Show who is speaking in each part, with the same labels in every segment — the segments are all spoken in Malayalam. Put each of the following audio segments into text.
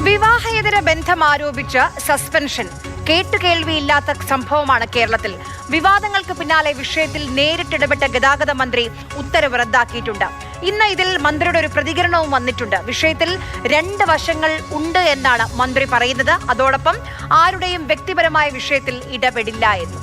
Speaker 1: വിവാഹേതര ബന്ധം ആരോപിച്ച് സസ്പെൻഷൻ. കേട്ടുകേൾവിയില്ലാത്ത സംഭവമാണ് കേരളത്തിൽ. വിവാദങ്ങൾക്ക് പിന്നാലെ വിഷയത്തിൽ നേരിട്ടിടപെട്ട ഗതാഗത മന്ത്രി ഉത്തരവ് റദ്ദാക്കിയിട്ടുണ്ട്. ഇന്ന് ഇതിൽ മന്ത്രിയുടെ ഒരു പ്രതികരണവും വന്നിട്ടുണ്ട്. വിഷയത്തിൽ രണ്ട് വശങ്ങൾ ഉണ്ട് എന്നാണ് മന്ത്രി പറയുന്നത്. അതോടൊപ്പം ആരുടെയും വ്യക്തിപരമായ വിഷയത്തിൽ ഇടപെടില്ല എന്നും.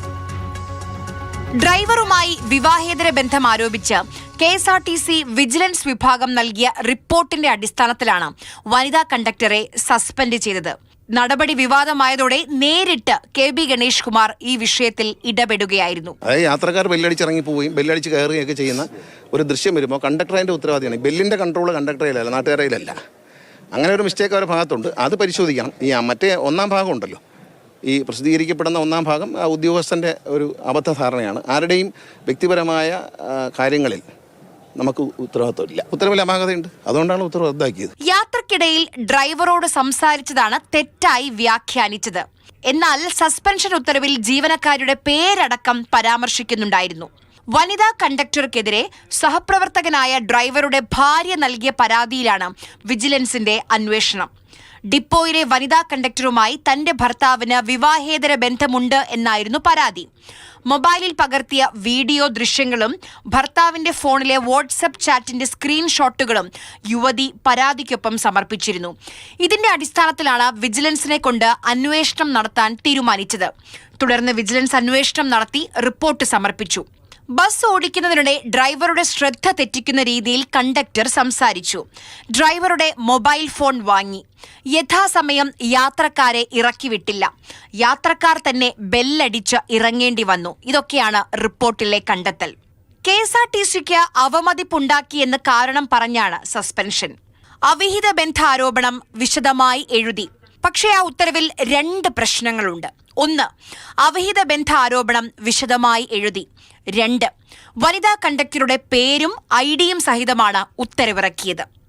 Speaker 1: ഡ്രൈവറുമായി വിവാഹേതര ബന്ധം ആരോപിച്ച് KSRTC വിജിലൻസ് വിഭാഗം നൽകിയ റിപ്പോർട്ടിന്റെ അടിസ്ഥാനത്തിലാണ് വനിതാ കണ്ടക്ടറെ സസ്പെൻഡ് ചെയ്തത്. നടപടി വിവാദമായതോടെ നേരിട്ട് KB ഗണേഷ് കുമാർ ഈ വിഷയത്തിൽ ഇടപെടുകയായിരുന്നു.
Speaker 2: യാത്രക്കാർ ബെല്ലടിച്ചിറങ്ങി പോവുകയും ബെല്ലടിച്ച് കയറുകയൊക്കെ ചെയ്യുന്ന ഒരു ദൃശ്യം വരുമ്പോൾ കണ്ടക്ടർ അതിന്റെ ഉത്തരവാദിയാണ്. ബെല്ലിന്റെ കൺട്രോൾ കണ്ടക്ടറിലല്ല, നാട്ടുകാരയിലല്ല. അങ്ങനെ ഒരു മിസ്റ്റേക്ക് അവരുടെ ഭാഗത്തുണ്ട്. അത് പരിശോധിക്കണം. ഈ മറ്റേ ഒന്നാം ഭാഗം ഉണ്ടല്ലോ, ഈ പ്രസിദ്ധീകരിക്കപ്പെടുന്ന ഒന്നാം ഭാഗം ഉദ്യോഗസ്ഥന്റെ ഒരു അബദ്ധധാരണയാണ്. ആരുടെയും വ്യക്തിപരമായ കാര്യങ്ങളിൽ നമുക്ക് ഉത്തരവാദിത്വമില്ല. ഉത്തരവിൽ അപാകതയുണ്ട്, അതുകൊണ്ടാണ് ഉത്തരവ് റദ്ദാക്കിയത്.
Speaker 1: യാത്രക്കിടയിൽ ഡ്രൈവറോട് സംസാരിച്ചതാണ് തെറ്റായി വ്യാഖ്യാനിച്ചത്. എന്നാൽ സസ്പെൻഷൻ ഉത്തരവിൽ ജീവനക്കാരുടെ പേരടക്കം പരാമർശിക്കുന്നുണ്ടായിരുന്നു. വനിതാ കണ്ടക്ടർക്കെതിരെ സഹപ്രവർത്തകനായ ഡ്രൈവറുടെ ഭാര്യ നൽകിയ പരാതിയിലാണ് വിജിലൻസിന്റെ അന്വേഷണം. ഡിപ്പോയിലെ വനിതാ കണ്ടക്ടറുമായി തന്റെ ഭർത്താവിന് വിവാഹേതര ബന്ധമുണ്ട് എന്നായിരുന്നു പരാതി. മൊബൈലിൽ പകർത്തിയ വീഡിയോ ദൃശ്യങ്ങളും ഭർത്താവിന്റെ ഫോണിലെ വാട്സ്ആപ്പ് ചാറ്റിന്റെ സ്ക്രീൻഷോട്ടുകളും യുവതി പരാതിക്കൊപ്പം സമർപ്പിച്ചിരുന്നു. ഇതിന്റെ അടിസ്ഥാനത്തിലാണ് വിജിലൻസിനെ കൊണ്ട് അന്വേഷണം നടത്താൻ തീരുമാനിച്ചത്. തുടർന്ന് വിജിലൻസ് അന്വേഷണം നടത്തി റിപ്പോർട്ട് സമർപ്പിച്ചു. ബസ് ഓടിക്കുന്നതിനിടെ ഡ്രൈവറുടെ ശ്രദ്ധ തെറ്റിക്കുന്ന രീതിയിൽ കണ്ടക്ടർ സംസാരിച്ചു. ഡ്രൈവറുടെ മൊബൈൽ ഫോൺ വാങ്ങി. യഥാസമയം യാത്രക്കാരെ ഇറക്കിവിട്ടില്ല. യാത്രക്കാർ തന്നെ ബെല്ലടിച്ച് ഇറങ്ങേണ്ടി വന്നു. ഇതൊക്കെയാണ് റിപ്പോർട്ടിലെ കണ്ടെത്തൽ. KSRTCക്ക് അവമതിപ്പുണ്ടാക്കിയെന്ന് കാരണം പറഞ്ഞാണ് സസ്പെൻഷൻ. അവിഹിത ബന്ധ ആരോപണം വിശദമായി എഴുതി. പക്ഷേ ആ ഉത്തരവിൽ രണ്ട് പ്രശ്നങ്ങളുണ്ട്. ഒന്ന്, അവിഹിത ബന്ധ ആരോപണം വിശദമായി എഴുതി. രണ്ട്, വനിതാ കണ്ടക്ടറുടെ പേരും ID യും സഹിതമാണ് ഉത്തരവിറക്കിയത്.